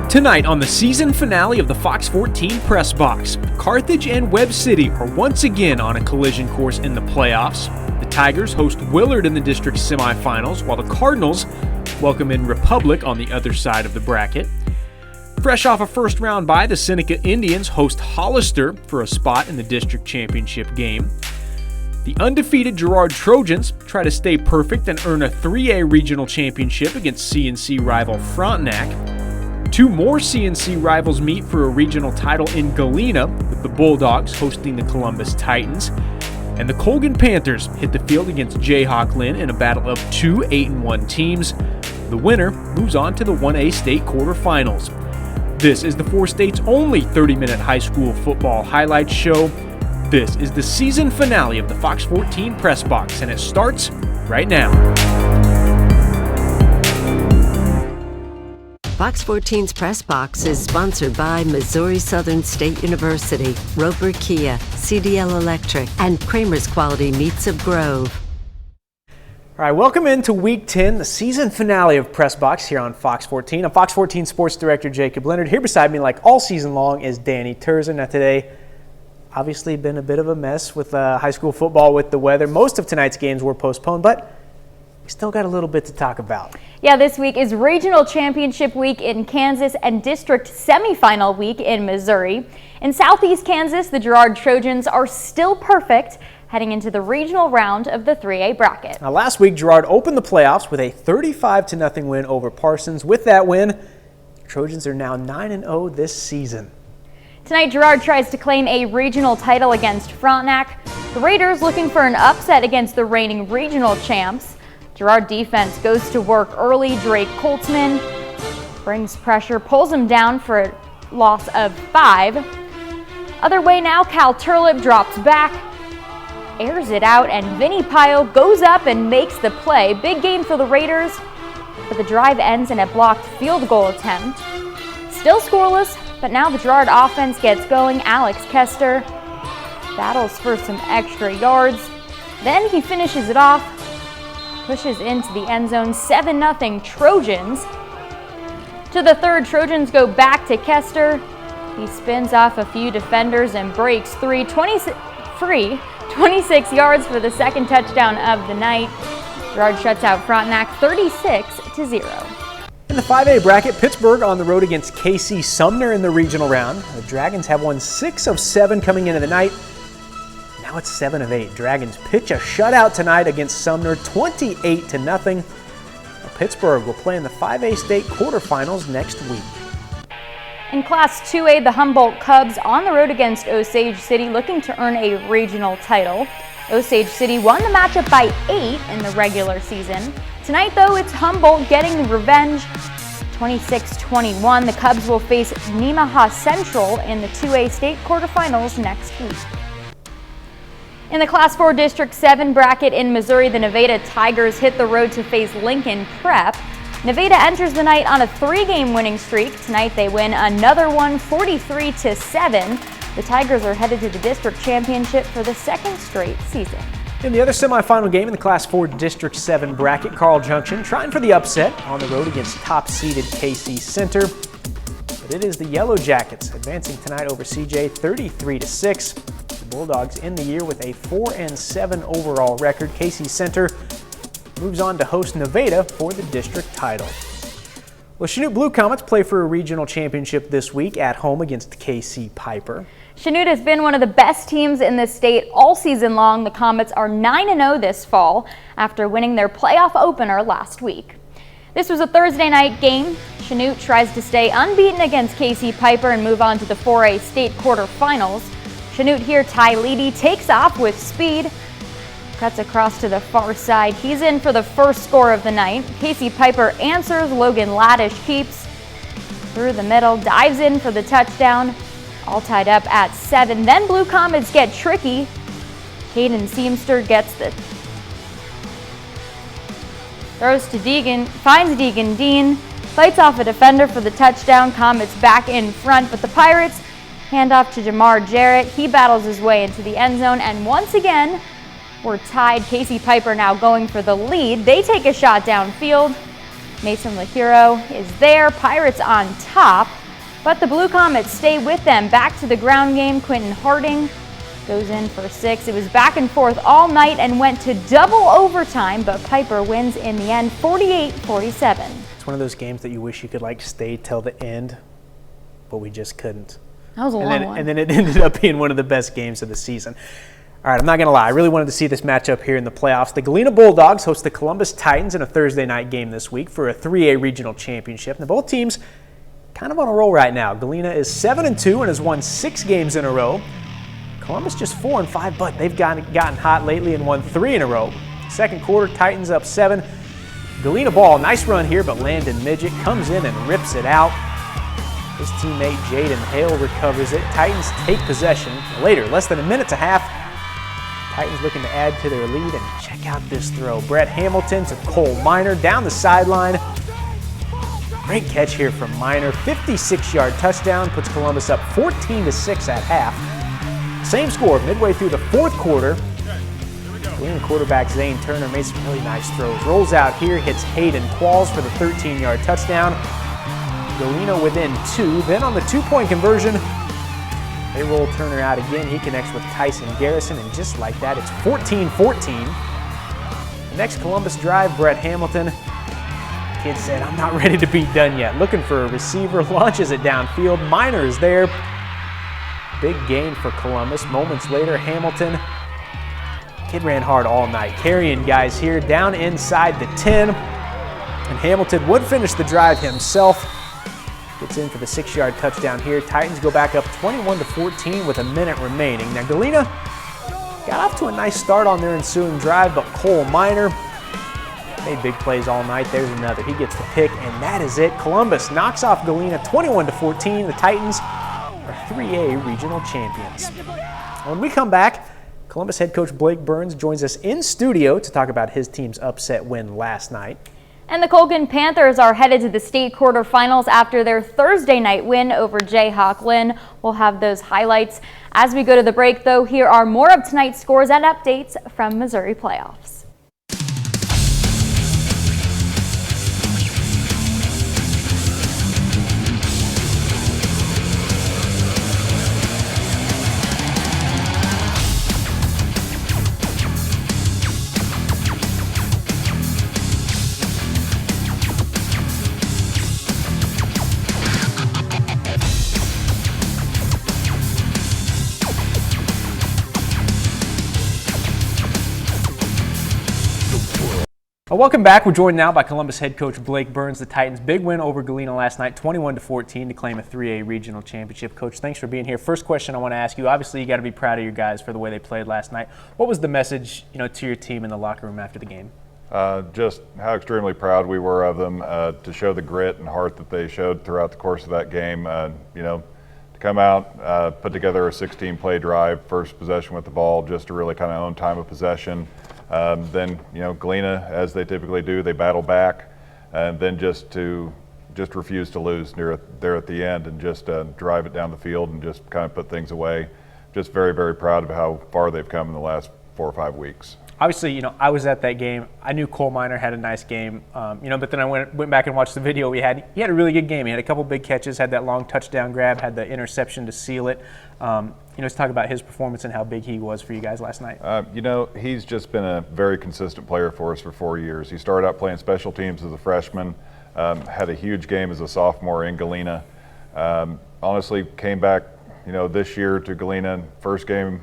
Tonight on the season finale of the Fox 14 Pressbox, Carthage and Webb City are once again on a collision course in the playoffs. The Tigers host Willard in the district semifinals, while the Cardinals welcome in Republic on the other side of the bracket. Fresh off a first round bye, the Seneca Indians host Hollister for a spot in the district championship game. The undefeated Girard Trojans try to stay perfect and earn a 3A regional championship against CNC rival Frontenac. Two more CNC rivals meet for a regional title in Galena, with the Bulldogs hosting the Columbus Titans. And the Colgan Panthers hit the field against Jayhawk Lynn in a battle of two 8-1 teams. The winner moves on to the 1A state quarterfinals. This is the four states' only 30-minute high school football highlights show. This is the season finale of the Fox 14 Pressbox, and it starts right now. Fox 14's Pressbox is sponsored by Missouri Southern State University, Roper Kia, CDL Electric, and Kramer's Quality Meats of Grove. All right, welcome into Week 10, the season finale of Pressbox here on Fox 14. I'm Fox 14 Sports Director Jacob Leonard. Here beside me, like all season long, is Danny Terza. Now today, obviously been a bit of a mess with high school football with the weather. Most of tonight's games were postponed, but we still got a little bit to talk about. Yeah, this week is Regional Championship Week in Kansas and District Semifinal Week in Missouri. In Southeast Kansas, the Girard Trojans are still perfect heading into the regional round of the 3A bracket. Now, last week, Girard opened the playoffs with a 35-0 win over Parsons. With that win, Trojans are now 9-0 this season. Tonight, Girard tries to claim a regional title against Frontenac. The Raiders looking for an upset against the reigning regional champs. Girard defense goes to work early. Drake Coltzman brings pressure, pulls him down for a loss of 5. Other way now, Cal Turlip drops back, airs it out, and Vinny Pyle goes up and makes the play. Big game for the Raiders, but the drive ends in a blocked field goal attempt. Still scoreless, but now the Girard offense gets going. Alex Kester battles for some extra yards. Then he finishes it off, pushes into the end zone. 7-0 Trojans. To the third, Trojans go back to Kester. He spins off a few defenders and breaks 26 yards for the second touchdown of the night. Girard shuts out Frontenac 36-0. In the 5A bracket, Pittsburgh on the road against KC Sumner in the regional round. The Dragons have won 6 of 7 coming into the night. Now it's 7 of 8. Dragons pitch a shutout tonight against Sumner, 28-0. Pittsburgh will play in the 5A state quarterfinals next week. In Class 2A, the Humboldt Cubs on the road against Osage City, looking to earn a regional title. Osage City won the matchup by 8 in the regular season. Tonight, though, it's Humboldt getting the revenge. 26-21, the Cubs will face Nemaha Central in the 2A state quarterfinals next week. In the Class 4 District 7 bracket in Missouri, the Nevada Tigers hit the road to face Lincoln Prep. Nevada enters the night on a 3-game winning streak. Tonight they win another one, 43-7. The Tigers are headed to the district championship for the second straight season. In the other semifinal game in the Class 4 District 7 bracket, Carl Junction trying for the upset on the road against top-seeded KC Center. But it is the Yellow Jackets advancing tonight over CJ 33-6. The Bulldogs end the year with a 4-7 overall record. KC Center moves on to host Nevada for the district title. Well, Chanute Blue Comets play for a regional championship this week at home against KC Piper. Chanute has been one of the best teams in the state all season long. The Comets are 9-0 this fall after winning their playoff opener last week. This was a Thursday night game. Chanute tries to stay unbeaten against KC Piper and move on to the 4A state quarterfinals. Chanute here, Ty Leedy takes off with speed, cuts across to the far side. He's in for the first score of the night. KC Piper answers. Logan Laddish keeps through the middle, dives in for the touchdown. All tied up at 7. Then Blue Comets get tricky. Caden Seamster gets the throws to Deegan, finds Deegan Dean, fights off a defender for the touchdown. Comets back in front, but the Pirates hand off to Jamar Jarrett. He battles his way into the end zone, and once again, we're tied. KC Piper now going for the lead. They take a shot downfield. Mason LaHero is there. Pirates on top. But the Blue Comets stay with them. Back to the ground game. Quentin Harding goes in for 6. It was back and forth all night and went to double overtime, but Piper wins in the end 48-47. It's one of those games that you wish you could stay till the end, but we just couldn't. That was a long one. And then it ended up being one of the best games of the season. All right, I'm not going to lie. I really wanted to see this matchup here in the playoffs. The Galena Bulldogs host the Columbus Titans in a Thursday night game this week for a 3A regional championship. And both teams kind of on a roll right now. Galena is 7-2 and has won 6 games in a row. Columbus just 4-5, but they've gotten hot lately and won 3 in a row. Second quarter, Titans up 7. Galena ball, nice run here, but Landon Midget comes in and rips it out. His teammate Jaden Hale recovers it. Titans take possession. Later, less than a minute to half, Titans looking to add to their lead, and check out this throw. Brett Hamilton to Cole Miner down the sideline. Great catch here from Miner. 56-yard touchdown puts Columbus up 14-6 at half. Same score midway through the fourth quarter. Galena quarterback Zane Turner made some really nice throws. Rolls out here, hits Hayden Qualls for the 13-yard touchdown. Galena within 2. Then on the 2-point conversion, they roll Turner out again. He connects with Tyson Garrison, and just like that, it's 14-14. The next Columbus drive, Brett Hamilton. Kid said, I'm not ready to be done yet. Looking for a receiver, launches it downfield. Miner is there. Big gain for Columbus. Moments later, Hamilton. Kid ran hard all night, carrying guys here down inside the 10. And Hamilton would finish the drive himself. Gets in for the 6-yard touchdown here. Titans go back up 21-14 with a minute remaining. Now Galena got off to a nice start on their ensuing drive, but Cole Miner made big plays all night. There's another. He gets the pick, and that is it. Columbus knocks off Galena 21-14. The Titans are 3A regional champions. When we come back, Columbus head coach Blake Burns joins us in studio to talk about his team's upset win last night. And the Colgan Panthers are headed to the state quarterfinals after their Thursday night win over Jayhawk Lynn. We'll have those highlights as we go to the break, though. Here are more of tonight's scores and updates from Missouri playoffs. Welcome back. We're joined now by Columbus head coach Blake Burns. The Titans' big win over Galena last night, 21-14, to claim a 3A regional championship. Coach, thanks for being here. First question I want to ask you, obviously you got to be proud of your guys for the way they played last night. What was the message, to your team in the locker room after the game? Just how extremely proud we were of them to show the grit and heart that they showed throughout the course of that game. To come out, put together a 16-play drive, first possession with the ball, just to really kind of own time of possession. Then, Galena, as they typically do, they battle back, and then just refuse to lose there at the end and just drive it down the field and just kind of put things away. Just very, very proud of how far they've come in the last 4 or 5 weeks. Obviously, I was at that game. I knew Cole Miner had a nice game, but then I went back and watched the video he had. He had a really good game. He had a couple big catches, had that long touchdown grab, had the interception to seal it. Let's talk about his performance and how big he was for you guys last night. He's just been a very consistent player for us for 4 years. He started out playing special teams as a freshman, had a huge game as a sophomore in Galena. Honestly, came back, this year to Galena, first game,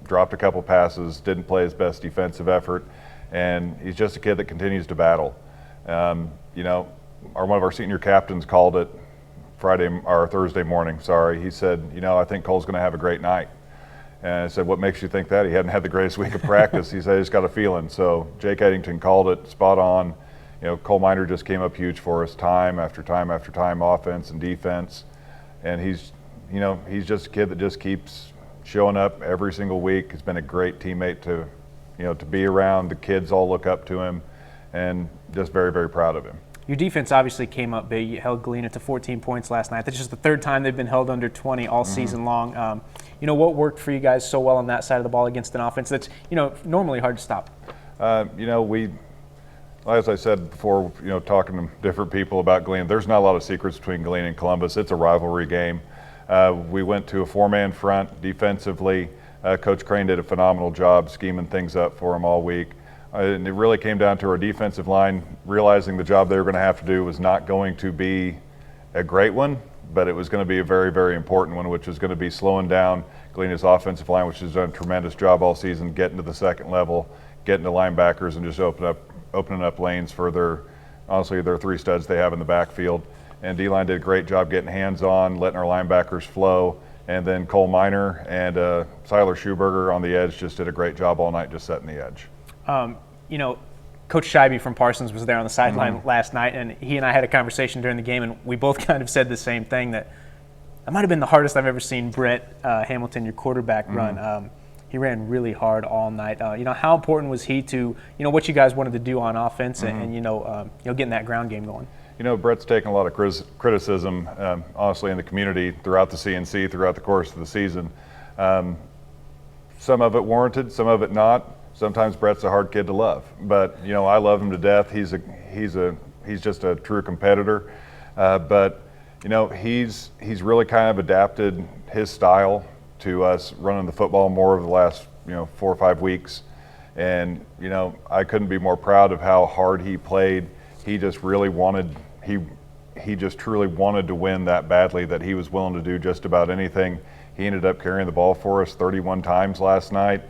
dropped a couple passes, didn't play his best defensive effort, and he's just a kid that continues to battle. One of our senior captains called it Thursday morning, he said, I think Cole's going to have a great night. And I said, what makes you think that? He hadn't had the greatest week of practice. He said, I just got a feeling. So Jake Eddington called it spot on. Cole Miner just came up huge for us time after time after time, offense and defense. And he's just a kid that just keeps showing up every single week. He's been a great teammate to be around. The kids all look up to him, and just very, very proud of him. Your defense obviously came up big. You held Galena to 14 points last night. That's just the third time they've been held under 20 all season long. What worked for you guys so well on that side of the ball against an offense that's, normally hard to stop? As I said before, talking to different people about Galena, there's not a lot of secrets between Galena and Columbus. It's a rivalry game. We went to a 4-man front defensively. Coach Crane did a phenomenal job scheming things up for them all week. And it really came down to our defensive line realizing the job they were going to have to do was not going to be a great one, but it was going to be a very, very important one, which was going to be slowing down Galena's offensive line, which has done a tremendous job all season, getting to the second level, getting to linebackers, and just opening up lanes for their 3 studs they have in the backfield. And D-line did a great job getting hands on, letting our linebackers flow. And then Cole Miner and Siler Schuberger on the edge just did a great job all night, just setting the edge. Coach Scheibe from Parsons was there on the sideline last night, and he and I had a conversation during the game, and we both kind of said the same thing, that might have been the hardest I've ever seen Brett Hamilton, your quarterback, run. He ran really hard all night. How important was he to, what you guys wanted to do on offense and getting that ground game going? Brett's taken a lot of criticism, honestly, in the community throughout the CNC, throughout the course of the season. Some of it warranted, some of it not. Sometimes Brett's a hard kid to love, but I love him to death. He's just a true competitor. But he's really kind of adapted his style to us running the football more over the last 4 or 5 weeks. And I couldn't be more proud of how hard he played. He just really wanted, he just truly wanted to win that badly, that he was willing to do just about anything. He ended up carrying the ball for us 31 times last night.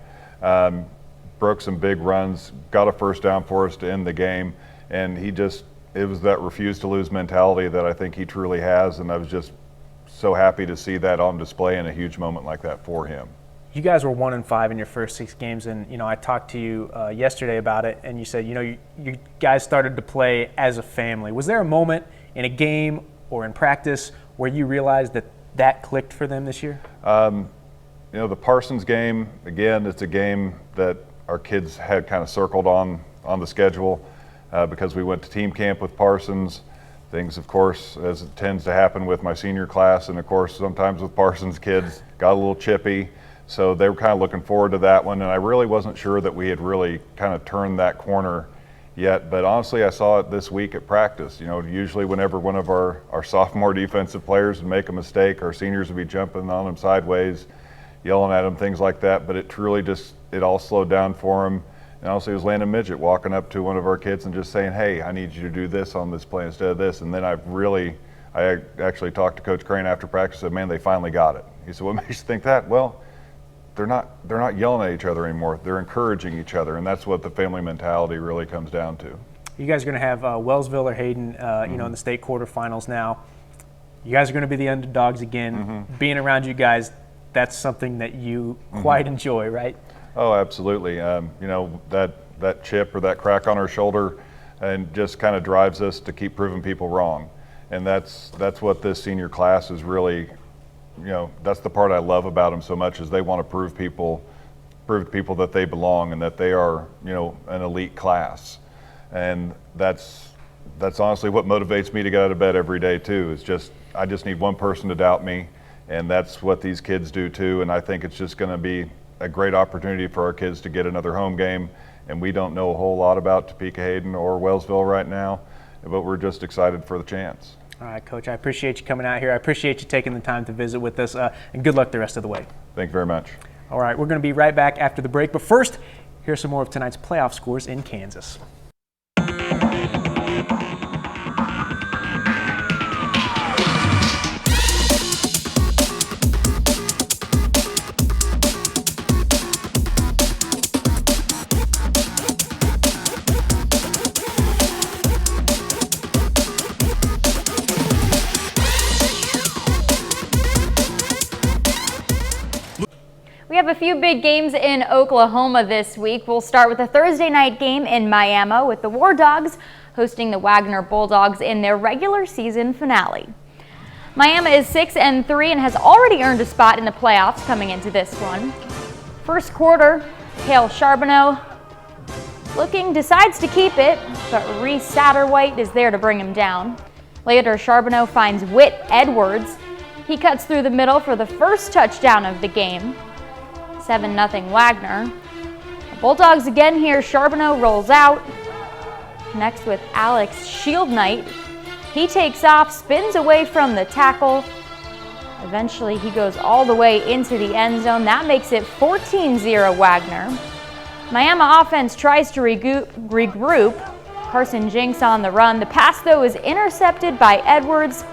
Broke some big runs, got a first down for us to end the game, and it was that refuse to lose mentality that I think he truly has, and I was just so happy to see that on display in a huge moment like that for him. You guys were 1-5 in your first 6 games, and I talked to you yesterday about it, and you said you guys started to play as a family. Was there a moment in a game or in practice where you realized that clicked for them this year? The Parsons game, again, it's a game that our kids had kind of circled on the schedule because we went to team camp with Parsons. Things, of course, as it tends to happen with my senior class, and of course sometimes with Parsons kids, got a little chippy. So they were kind of looking forward to that one, and I really wasn't sure that we had really kind of turned that corner yet. But honestly, I saw it this week at practice. Usually whenever one of our sophomore defensive players would make a mistake, our seniors would be jumping on them sideways, yelling at them, things like that. But it truly it all slowed down for him. And honestly, it was Landon Midget walking up to one of our kids and just saying, "Hey, I need you to do this on this play instead of this." And then I actually talked to Coach Crane after practice and said, "Man, they finally got it." He said, "What makes you think that?" Well, they're not yelling at each other anymore. They're encouraging each other, and that's what the family mentality really comes down to. You guys are going to have Wellsville or Hayden, in the state quarterfinals now. You guys are going to be the underdogs again. Being around you guys, that's something that you quite enjoy, right? Oh, absolutely. That chip or that crack on our shoulder, and just kind of drives us to keep proving people wrong, and that's what this senior class is really. That's the part I love about them so much, is they want to prove to people that they belong and that they are, an elite class. And that's honestly what motivates me to get out of bed every day too, I just need one person to doubt me, and that's what these kids do too. And I think it's just going to be a great opportunity for our kids to get another home game. And we don't know a whole lot about Topeka Hayden or Wellsville right now, but we're just excited for the chance. All right, Coach, I appreciate you coming out here. I appreciate you taking the time to visit with us, and good luck the rest of the way. Thank you very much. All right, we're going to be right back after the break, but first, here's some more of tonight's playoff scores in Kansas. We have a few big games in Oklahoma this week. We'll start with a Thursday night game in Miami with the War Dogs hosting the Wagner Bulldogs in their regular season finale. Miami is 6-3 and has already earned a spot in the playoffs coming into this one. First quarter, Cale Charbonneau decides to keep it, but Reese Satterwhite is there to bring him down. Later, Charbonneau finds Whit Edwards. He cuts through the middle for the first touchdown of the game. 7-0 Wagner. The Bulldogs again here. Charbonneau rolls out. connects with Alex Shield Knight. He takes off, spins away from the tackle. Eventually, he goes all the way into the end zone. That makes it 14-0 Wagner. Miami offense tries to regroup. Carson Jinks on the run. The pass, though, is intercepted by Edwards.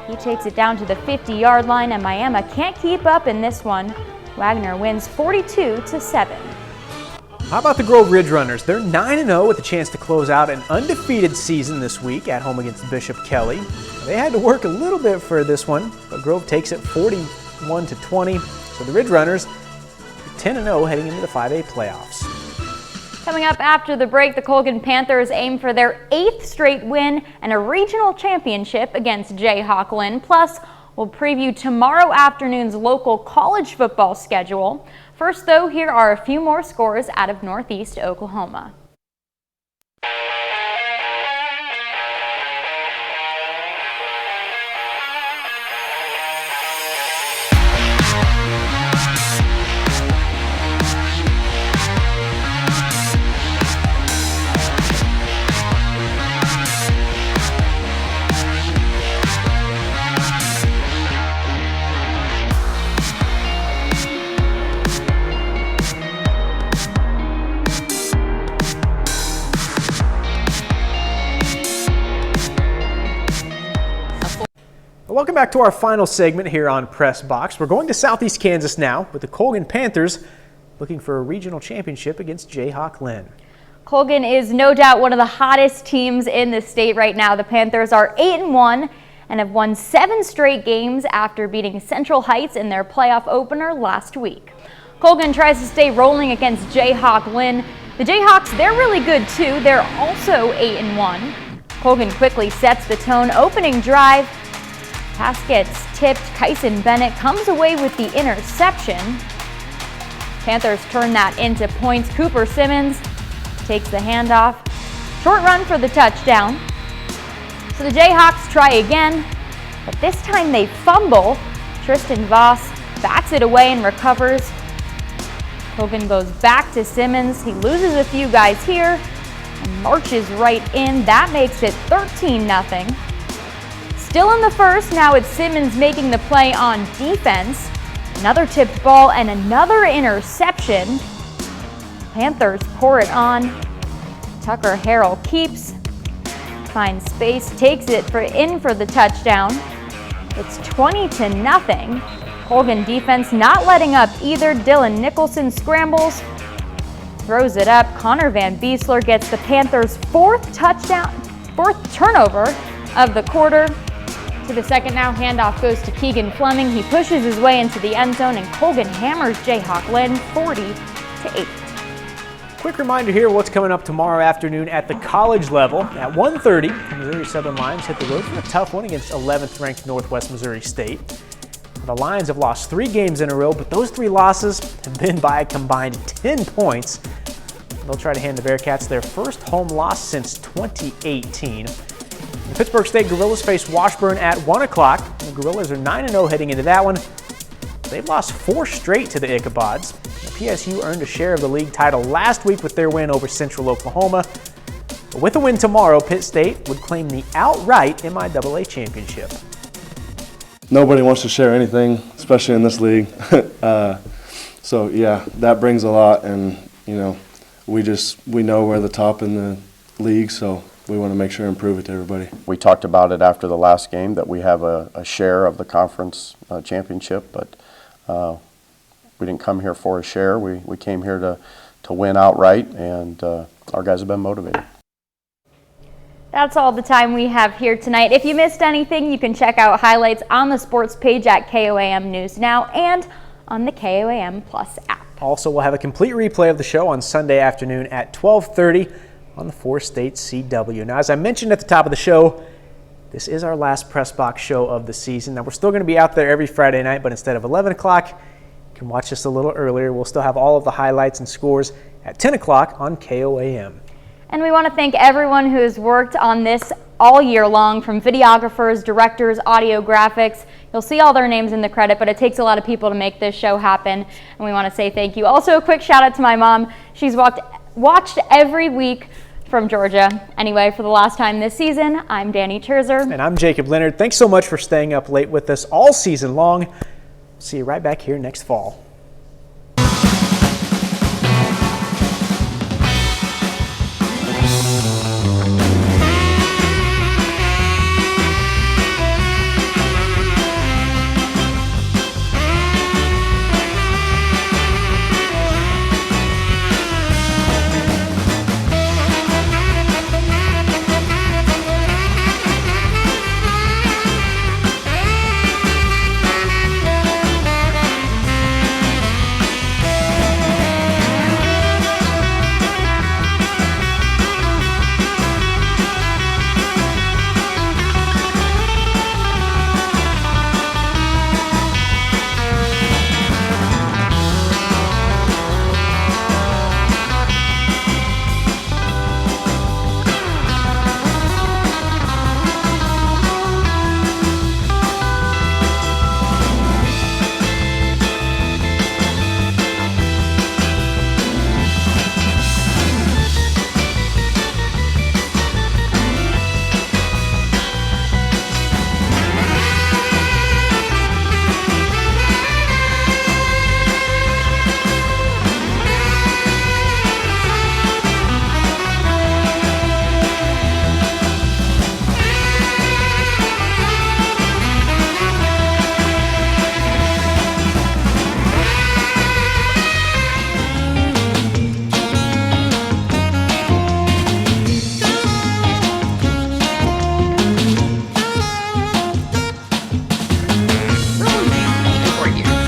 He takes it down to the 50-yard line, and Miami can't keep up in this one. Wagner wins 42-7. How about the Grove Ridge Runners? They're 9-0 with a chance to close out an undefeated season this week at home against Bishop Kelly. They had to work a little bit for this one, but Grove takes it 41-20. So the Ridge Runners 10-0 heading into the 5A playoffs. Coming up after the break, the Colgan Panthers aim for their 8th straight win and a regional championship against Jayhawk Lynn. Plus, we'll preview tomorrow afternoon's local college football schedule. First, though, here are a few more scores out of Northeast Oklahoma. Welcome back to our final segment here on Pressbox. We're going to Southeast Kansas now with the Colgan Panthers looking for a regional championship against Jayhawk Lynn. Colgan is no doubt one of the hottest teams in the state right now. The Panthers are 8-1 and have won 7 straight games after beating Central Heights in their playoff opener last week. Colgan tries to stay rolling against Jayhawk Lynn. The Jayhawks, they're really good too. They're also 8-1. Colgan quickly sets the tone. Opening drive. Pass gets tipped. Kyson Bennett comes away with the interception. Panthers turn that into points. Cooper Simmons takes the handoff. Short run for the touchdown. So the Jayhawks try again, but this time they fumble. Tristan Voss bats it away and recovers. Colgan goes back to Simmons. He loses a few guys here and marches right in. That makes it 13-0. Still in the first, now it's Simmons making the play on defense. Another tipped ball and another interception. Panthers pour it on. Tucker Harrell keeps, finds space, takes it in for the touchdown. It's 20-0. Colgan defense not letting up either. Dylan Nicholson scrambles, throws it up. Connor Van Beesler gets the Panthers' 4th turnover of the quarter. To the second now, handoff goes to Keegan Fleming. He pushes his way into the end zone, and Colgan hammers Jayhawk Lynn 40-8. Quick reminder here what's coming up tomorrow afternoon at the college level. At 1:30, the Missouri Southern Lions hit the road for a tough one against 11th-ranked Northwest Missouri State. The Lions have lost 3 games in a row, but those 3 losses have been by a combined 10 points. They'll try to hand the Bearcats their first home loss since 2018. The Pittsburgh State Gorillas face Washburn at 1 o'clock. The Gorillas are 9-0 heading into that one. They've lost 4 straight to the Ichabods. The PSU earned a share of the league title last week with their win over Central Oklahoma. But with a win tomorrow, Pitt State would claim the outright MIAA championship. Nobody wants to share anything, especially in this league. So yeah, that brings a lot, and you know, we know we're the top in the league, so we want to make sure and prove it to everybody. We talked about it after the last game that we have a share of the conference championship, but we didn't come here for a share. We came here to win outright, and our guys have been motivated. That's all the time we have here tonight. If you missed anything, you can check out highlights on the sports page at KOAM News Now and on the KOAM Plus app. Also, we'll have a complete replay of the show on Sunday afternoon at 12:30 on the 4-State CW. Now, as I mentioned at the top of the show, this is our last Pressbox show of the season. Now, we're still going to be out there every Friday night, but instead of 11 o'clock, you can watch us a little earlier. We'll still have all of the highlights and scores at 10 o'clock on KOAM. And we want to thank everyone who has worked on this all year long, from videographers, directors, audio graphics. You'll see all their names in the credit, but it takes a lot of people to make this show happen, and we want to say thank you. Also, a quick shout out to my mom. She's watched every week from Georgia. Anyway, for the last time this season, I'm Danny Terzer. And I'm Jacob Leonard. Thanks so much for staying up late with us all season long. See you right back here next fall.